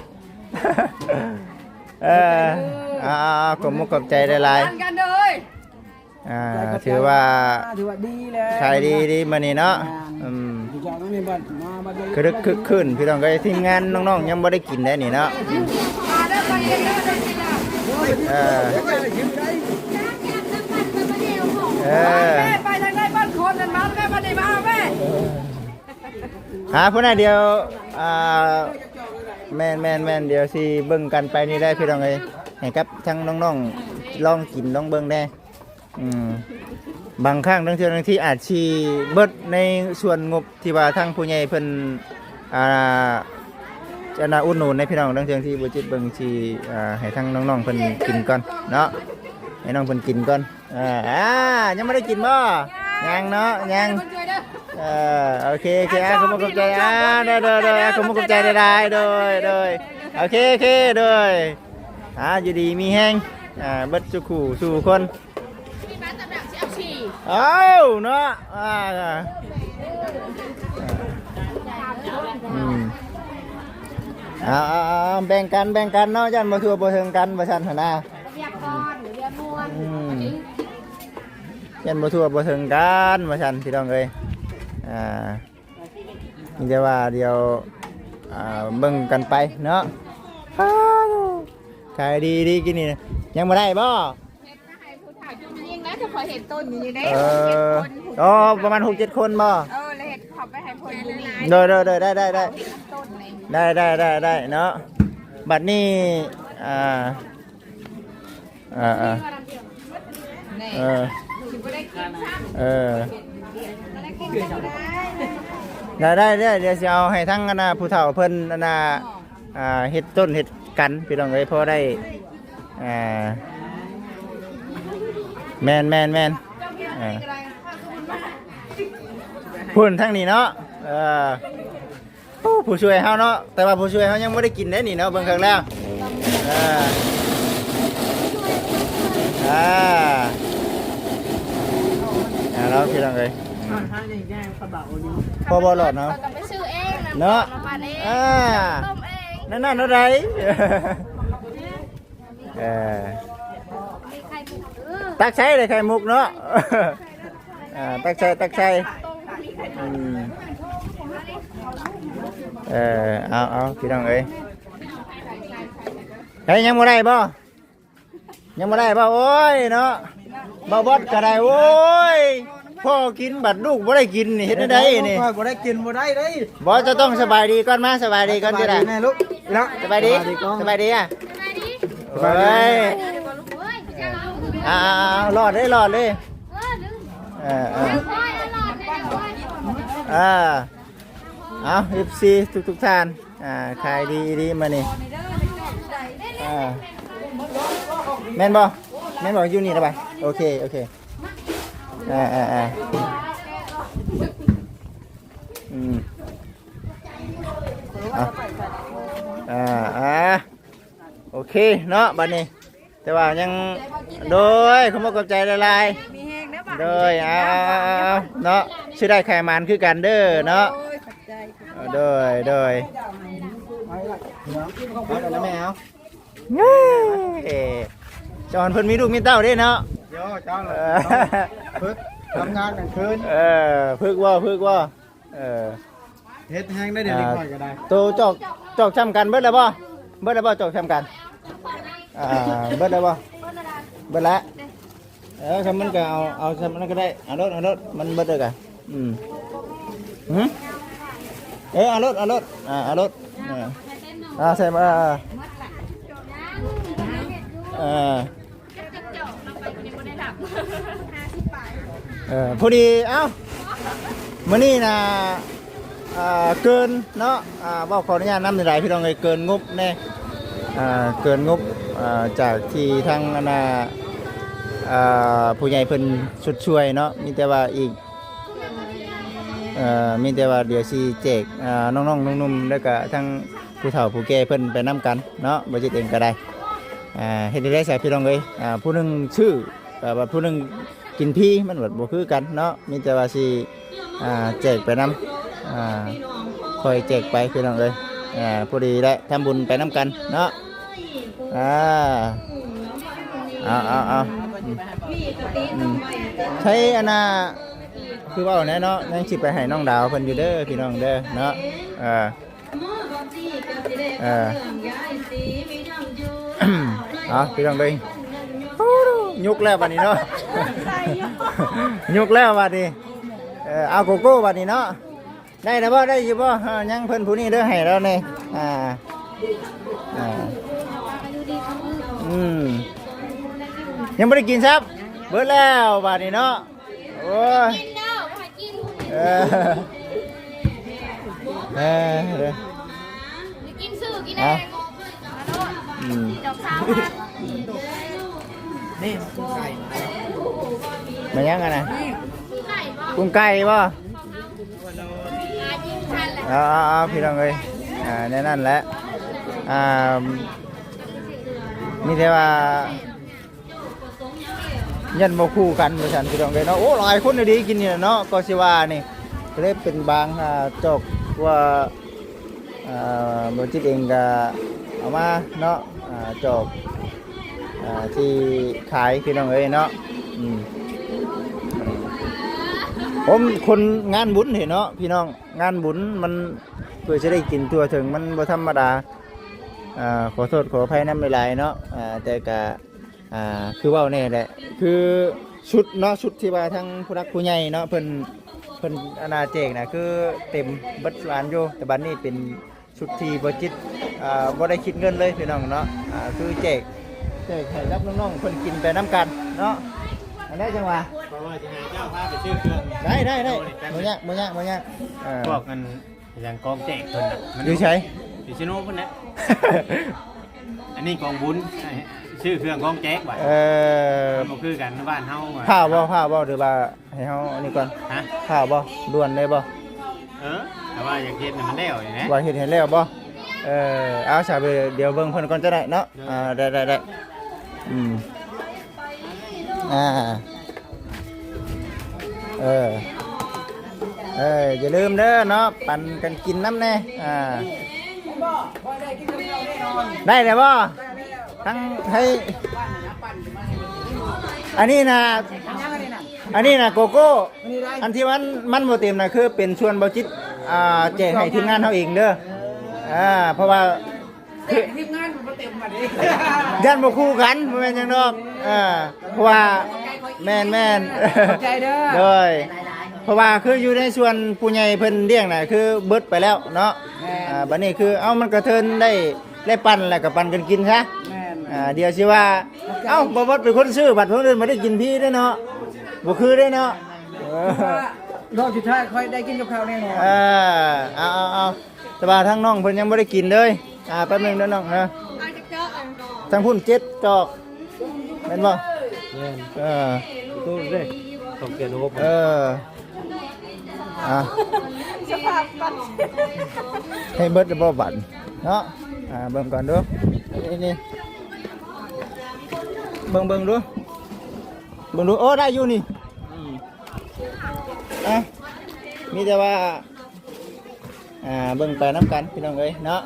ขอบใจได้หลาย กันเลย ถือว่า ดีแล้ว ขายดีมานี่เนาะคึกขึ้นพี่น้องก็ทีมงานน้องๆยังไม่ได้กินได้นี่เนาะไปทางใดบ้านคนนั่นมาแม่มาได้มาแม่ผู้นั้นเดียวแม่นเดี๋ยวสิเบิ่งกันไปนี่ได้พี่น้องเอ้ยให้กับทั้งน้องๆลองกินลองเบิ่งได้บางครั้งทั้งที่อาจสิเบิดในส่วนงบที่ว่าทางผู้ใหญ่เพิ่นจะน่าอุดหนุนในพี่น้องทั้งที่บ่จิตเบิ่งสิให้ทั้งน้องๆเพิ่นกินก่อนเนาะให้น้องเพิ่นกินก่อนยังไม่ได้กินบ่ยังเนาะยังโอเคขอบคุณใจได้ขอบคุณใจได้โดยโอเคโดย อยู่ดีมีแห้งเบิดสุขูสู่คน มีบ้านตำหนักเจ้าชี เอ้าเนาะแบ่งกันเนาะยันมาทัวบ่ถึงกันบ่ชันหนนะ เรียกก่อนเรียกมวน ยันบ่ทัวบ่ถึงกันบ่ชันพี่น้องเอ้ยนี่จะว่าเดี๋ยวเบิ่งกันไปเนาะขายดีกินนี่ยังบ่ได้บ่ เห็ดนะให้ผู้ถ่ายจุ่มยิงแล้วจะพอเห็ดต้นอยู่ได้ อ๋อประมาณ 6-7 คนบ่ แล้วเห็ดขอบไปให้คนอยู่นี่ ได้ได้ต้นเลย ได้เนาะบัดนี้นี่ เออ ถึงไม่ได้กินซ้ำ เออ ไม่ได้กินก็ได้ ได้เดี๋ยวจะเอาให้ทั้งผู้เฒ่าเพิ่นเฮ็ดต้นเฮ็ดกันพี่น้องเอ้ยพอได้แม่นพุ่นทั้งนี้เนาะผู้ช่วยเฮาเนาะแต่ว่าผู้ช่วยเฮายังบ่ได้กินได้นี่เนาะเบิ่งครั้งแล้วแล้วพี่น้องเอ้ยพอบ่หลอดเนาะ ต้องไปซื้อเองนะ เนาะ มาปั่นเอง ต้มเอง นั่นอะไร ตักใช้เลยไข่มุกเนาะตักใช้เอาพี่น้องเอ้ยเฮ้ยยังบ่ได้บ่โอ้ยเนาะบ่บดก็ได้โอ้ยพ่อกินบัดลูกบ่ได้กินนี่เฮ็ดได้นี่ บ่ได้กินบ่ได้เด้ย บ่จะต้องสบายดีก่อนมาสบายดีก่อนติล่ะ แม่ลูกเนาะ สบายดีอ่ะเฮ้ยรอดเลยเอาFC ทุกท่านขายดีมานี่แม่นบ่อยู่นี่ละไปโอเคโอเคเนาะบัดนี้แต่ว่ายังโดยขอบคุณใจละลายโดยเนาะชื่อได้ไข่มันคือกันเด้อเนาะโดยแม่เอาจอนเพิ่นมีลูกมีเต้าเด้เนาะ โย่จ้างเลยฝึกทำงานกลางคืน พึกว่าเฮ็ดแห้งได้เดี๋ยวนี้ค่อยก็ได้ โตจอกช้ำกันเบิดแล้วบ่จอกช้ำกันเบิดแล้วบ่เบิดแล้วคำมันก็เอาช้ำนั้นก็ได้เอารถมันเบิดเลยกันเอารถใส่มาพอดีเอ้ามื้อนี้นะเกินเนาะบอกขออนุญาตนำหลายพี่น้องเลยเกินงบแน่เกินงบจากที่ทางผู้ใหญ่เพิ่นชุดช่วยเนาะมีแต่ว่าอีกมีแต่ว่าเดี๋ยวสิแจกน้องๆนุ่มๆแล้วก็ทั้งผู้เฒ่าผู้แก่เพิ่นไปนํกันเนาะบ่จิตเองก็ได้เฮ็ดได้ใส่พี่น้องเลยผู้หนึงชื่อว่าผู้หนึงกินพี่มันบ่คือกันเนาะมีแต่ว่าสิแจกไปนํคอยแจกไปพี่น้องเลยพอดีได้ทำบุญไปนํกันเนาะเอาใช้คือว่าแน่เนาะยังสิไปให้น้องดาวเพิ่นอยู่เด้อพี่น้องเด้อเนาะพี่น้องเลยยุกแล้วบัดนี้เนาะยุกแล้วบัดนี้เอาโกโก้บัดนี้เนาะได้แล้วบ่ได้อยู่บ่ยังเพิ่นผู้นี้เด้อให้เราเนี่ยยังไม่ได้กินครับเบิดแล้วบัดนี้เนาะโอ้ยกินเด้อมากินกินซื้อกินเองดอกสาวนี่กุ้งไก่ มายังกันนะ ไก่ กุ้งไก่บ่อายิงทันแหละ พี่น้องเอ้ยแน่นั่นแหละ มีแต่ว่ายันบ่คู่กันว่าซั่นพี่น้องเอ้ยเนาะโอ้หลายคนดีกินนี่เนาะก็สิว่านี่ก็เลยเป็นบางจอกว่าบ่จิตเองก็เอามาเนาะจอกที่ขายพี่น้องเอ้ยเนาะผมคนงานบุญเห็นเนาะพี่น้องงานบุญมันเพื่อจะได้กินตัวถึงมันบ่ธรรมดาขอโทษขออภัยน้ำหลายๆเนาะแต่ก็คือว่าเนี่ยแหละคือชุดเนาะชุดที่ว่าทั้งผู้รักผู้ใหญ่เนาะเพิ่นอาณาเจกนะคือเต็มบัดร้านอยู่แต่บัดนี้เป็นชุดที่บ่จิตบ่ได้คิดเงินเลยพี่น้องเนาะคือแจกให้รับน้องๆเพิ่นกินไปน้ำกันเนาะอันนี้จังหวะเพราะว่าจะให้เจ้าพาไปชื่อเครื่อง ได้บ่ยากพวกมันอย่างกองแจกคนน่ะมัน อยู่ใช้ ดิชิโน่คนนี้อันนี้กองบุญชื่อเครื่องกองแจกไว้มันคือกันบ้านเฮาผ้าบ่หรือว่าให้เฮาอันนี้ก่อนฮะผ้าบ่ด่วนเลยบ่แต่ว่าอย่างเฮ็ดมันแล้วอย่างนี้ว่าเฮ็ดให้แล้วบ่เอาซะไปเดี๋ยวเบิ่งเพิ่นก่อนจะได้เนาะได้อย่าลืมเด้อเนาะปั่นกันกินน้ำแน่ได้เลยบ่ทั้งให้อันนี้นะโกโก้อันที่มันบ่เต็มนะคือเป็นชวนบ่จิตแจกให้ทีมงานเฮาเองเด้อเพราะว่าทีมงานบ่เต็มมาดิยันบ่คู่กันบ่แม่นหยังดอกเพราะว่าแม่นใจเด้อโดยเพราะว่าคืออยู่ในส่วนผู้ใหญ่เพิ่นเลี้ยงน่ะคือเบิดไปแล้วเนาะบัดนี้คือมันกระเทินได้ปั่นแล้วก็ปั่นกันกินซะเดี๋ยวสิว่าบ่บ่เป็นคนซื้อบัตรคนอื่นบ่ได้กินพี่เด้อเนาะบ่คือเด้อเนาะรอบสุดท้ายค่อยได้กินกับข้าวแน่นอนเอาแต่ว่าทั้งน้องเพิ่นยังบ่ได้กินเลยแป๊บนึงเด้อน้องนะทั้งพุ่น7จอกแม่นบ่ตู้เด้ต้องเปลี่ยนระบบสภาพบัตรให้เบิดบ่บัตรเนาะเบิ่งก่อนดูนี่เบิ่งดูโอ้ได้อยู่นี่มีแต่ว่าเบิ่งไปน้ำกันพี่น้องเอ้ยเนาะ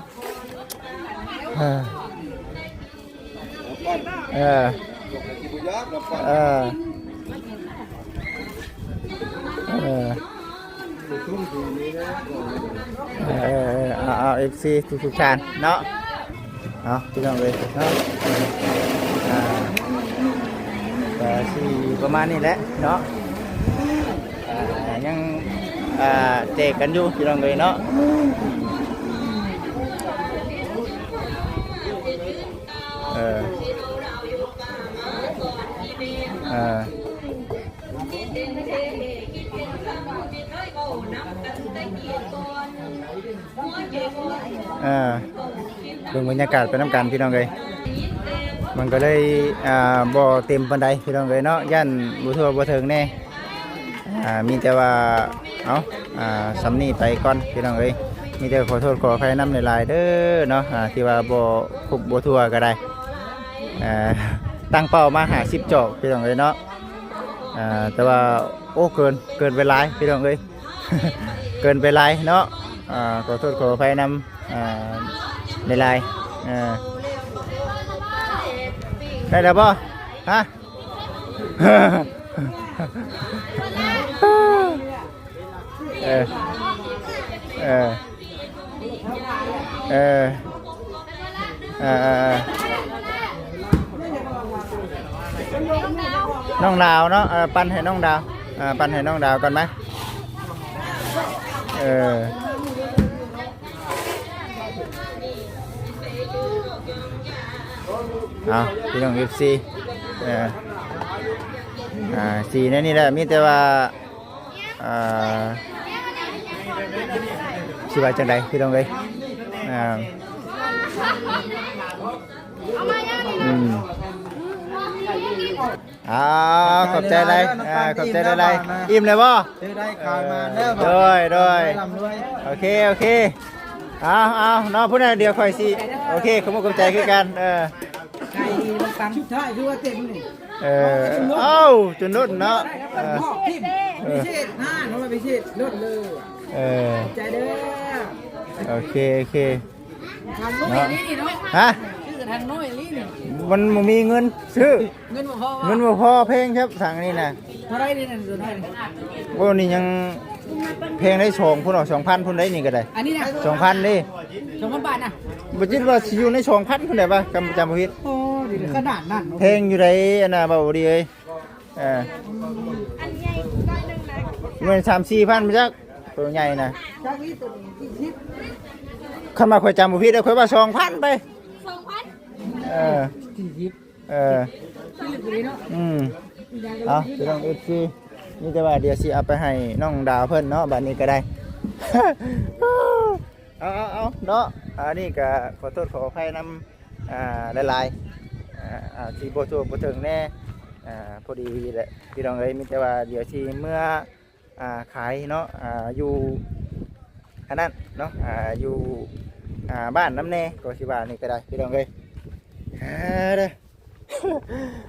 เอาFC ทุกๆท่านเนาะเอาพี่น้องเอ้ยเนาะก็สิประมาณนี้แหละเนาะยังแจกกันอยู่พี่น้องเอ้ยเนาะดูบรรยากาศไปน้ำกันพี่น้องเลยมันก็เลยบ่เต็มปานใดพี่น้องเลยเนาะย่านบ่ทั่วบ่ถึงแน่มีแต่ว่าสำนีไปก่อนพี่น้องเลยมีแต่ขอโทษขออภัยน้ำหลายๆเด้อเนาะที่ว่าบ่ครบบ่ทั่วก็ได้ตั้งเป้ามา50จอกพี่น้องเลยเนาะแต่ว่าโอ้เกินไปหลายพี่น้องเลย เกินไปหลายเนาะขอโทษขออภัยน้ำในไลน์ได้แล้วป่ะฮะน้องดาวเนาะปั้นให้น้องดาวปั้นให้น้องดาวกันไหมพี่น้อง FC สีนั่นนี่แหละมีแต่ว่าสิว่าจังใดพี่น้องเลยขอบใจอะไรขอบใจอะไรอิ่มเลยบ่ได้ข่าวมาโดยโอเคเอาเนาะพูดนะเดี๋ยวค่อยสิโอเคขอบคุณใจคือกัน มันตังชุดท้ายคือว่าเต็มนี่ เอ้าจนนุ่นเนาะ หอกทิ่มพิเศษ5เขาว่าพิเศษลดเลยใจเด้อ โอเคโอเค ทางน้อยนี่เนาะ ฮะ ชื่อทางน้อยนี่นี่ มันบ่มีเงินซื้อ เงินบ่พอ เงินบ่พอเพลงครับสั่งนี่นะ เท่าไรนี่นั่นส่วนไหน บ่นี่ยังเพลงได้2พุ่นเอา 2,000พุ่นได้นี่ก็ได้ อันนี้นะ 2,000ดิ 2,000 บาทนะ บ่จิตว่าสิอยู่ใน 2,000พุ่นได้ป่ะจำบ่ผิด โอ้ดีขนาดนั้น เพลงอยู่ในอันน่ะบ่ดีเอ้ยเงิน3-4,000บ่จักตัวใหญ่นะ จากนี้ตัวนี้ที่10 คันมาข่อยจำบ่ผิดเด้อข่อยว่า 2,000ไป 40 ที่ลึกเลยเนาะ เอาจะต้อง FC นี่แต่ว่าเดี๋ยวสิเอาไปให้น้องดาวเพิ่นเนาะบัดนี้ก็ได้ เอาเนาะอันนี้ก็ขอโทษขออภัยนำหลายๆที่บ่ถูกบ่ถึงแน่พอดีแหละพี่น้องเอ้ยมีแต่ว่าเดี๋ยวสิเมื่อขายเนาะอยู่อันนั้นเนาะอยู่บ้านน้ำแน่ก็สิว่านี่ก็ได้พี่น้องเอ้ยเด้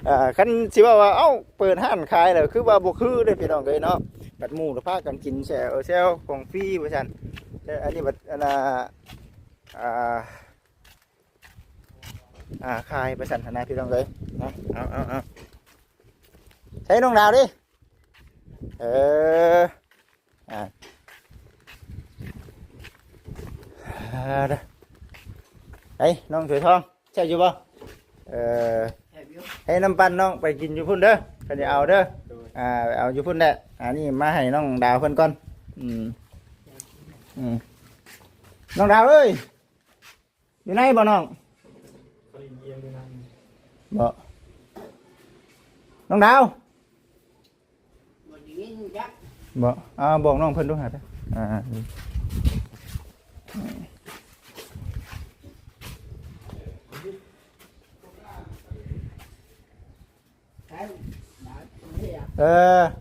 อ คันสิว่าเอ้าเปิดห้านขายแล้วคือว่าบ่คือเด้อพี่น้องเอ้ยเนาะบัดหมู่พากันกินแซวของฟรีว่าซั่นอันนี้บัดอันขายไปสั่นนะพี่น้องเอ้ยเนาะเอาใช้น้องดาวดิไอ้น้องสวยทองใช่อยู่บ่ให้น้ำปั่นน้องไปกินอยู่พุ่นเด้อคันจะเอาเด้อเอาอยู่พุ่นแหละนี่มาให้น้องดาวเพิ่นก่อนน้องดาวเอ้ยอยู่ไหนบ่น้องบ่น้องดาวบ่บอกน้องเพิ่นดูหาเด้อ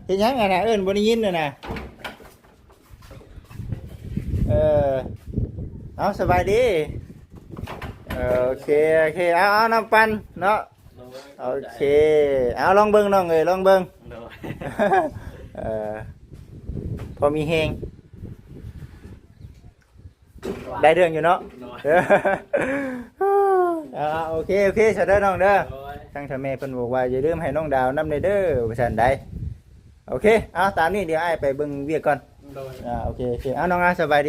เห็นยังไงนะเอิ้นบ่ได้ยินเลยนะเอาสบายดีโอเคเอาน้ำปั่นเนาะโอเคเอาลองเบิ่งน้องเอ้ยลองเบิ่งพอมีแฮงได้เรื่องอยู่เนาะโอเคสวัสดีน้องเด้อทั้งทำแม่เพิ่นบอกว่าอย่าลืมให้น้องดาวนำเด้อว่าซั่นได้โอเคเอาตามนี้เดี๋ยวอ้ายไปเบิ่งเวียกก่อนโอเคเอาน้องสบาย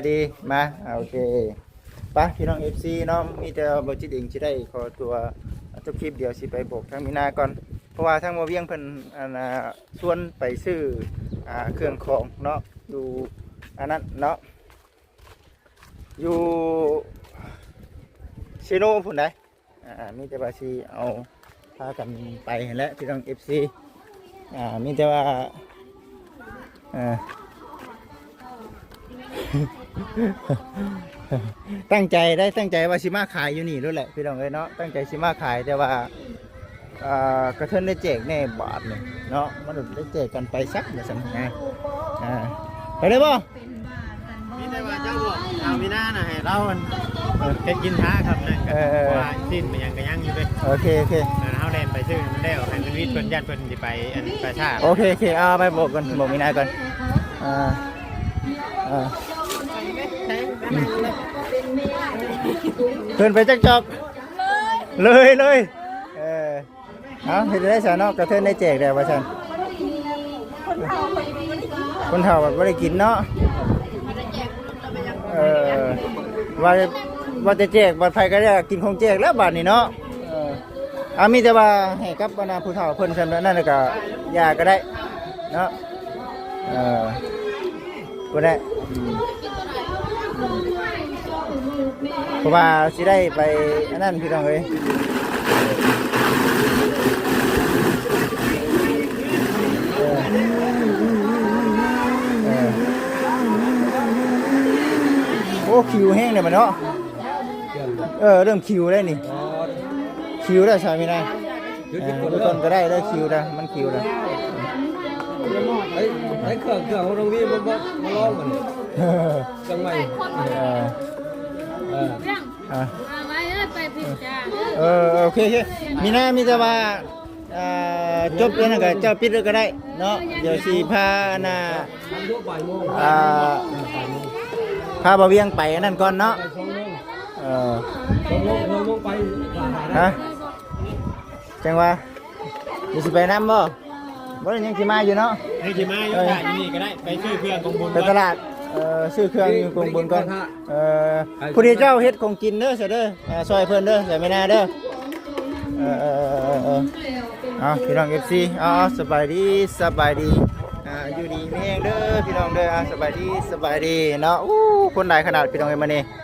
ดีมาโอเคไปพี่น้อง FC เนาะมีแต่บ่จิตเองสิได้ขอตัวจบคลิปเดี๋ยวสิไปบอกทางมีนาก่อนเพราะว่าทางบ่เวียงเพิ่นชวนไปซื้อเครื่องของเนาะอยู่อันนั้นเนาะอยู่ชิโน่พุ่นได้มีแต่ว่าสิเอาพากันไปแล้วพี่น้อง FC มีแต่ว่าตั้งใจว่าสิมาขายอยู่นี่ด้วยแหละพี่น้องเอ้ยเนาะตั้งใจสิมาขายแต่ว่ากระเทินได้แจกแน่บาทเลยเนาะมันได้แจกกันไปสักเดี๋ยวสั่งไงไปเลยบ่ มีแต่ว่าเจ้าบอกเอามีหน้าน่ะให้เราแค่กินท้าครับนั่นก็ว่าสิ้นมันยังก็ยังอยู่ด้วยโอเคเฮาแล่นไปซื้อมันได้ให้มันวิทย์เพิ่นญาติเพิ่นสิไปอันประชาโอเคเอาไปบอกกันบอกมีนาก่อนเพิ่นไปจักจอกเลยเอาเฮ็ดได้ซะเนาะกระเทินได้แจกแล้วว่าซั่นคนเฒ่าแบบบ่ได้กินเนาะว่าจะแจกบัดไผก็ได้กินของแจกแล้วบัดนี้เนาะมีแต่ว่าให้กับบรรดาผู้เฒ่าเพิ่นซั่นนั่นแล้วก็ยาก็ได้เนาะบ่ได้เพราะว่าสิได้ไปอันนั้นพี่น้องเอ้ยโอ้คิวแห้งเลยมันเนาะเริ่มคิวได้นี่คิวได้ใช่ไหมนายทุกคนก็ได้คิวได้มันคิวได้ไอ้เครื่องของโรงวีมาลองมันจังไหมไปผิด โอเคมีหน้ามีแต่ว่าจบแล้วนะก็เจ้าปิดเลยก็ได้เนาะเดี๋ยวสิพาน่ะพาบ่เวียงไปอันนั้นก่อนเนาะฮะจังว่าสิไปน้ำบ่บ่ได้ยังสิมาอยู่เนาะยังสิมาอยู่ค่ะนี่ก็ได้ไปซื้อเครื่องของบุญไปตลาดซื้อเครื่องอยู่กองบุญก่อนผู้ที่เจ้าเฮ็ดของกินเด้อเสยเด้อซอยเพิ่นเด้อใส่ไม่น่าเด้อพี่น้อง FC สบายดีอยู่ดีแม่งเด้อพี่น้องเด้อสบายดีเนาะคนหลายขนาดพี่น้องเอ้ยมื้อนี้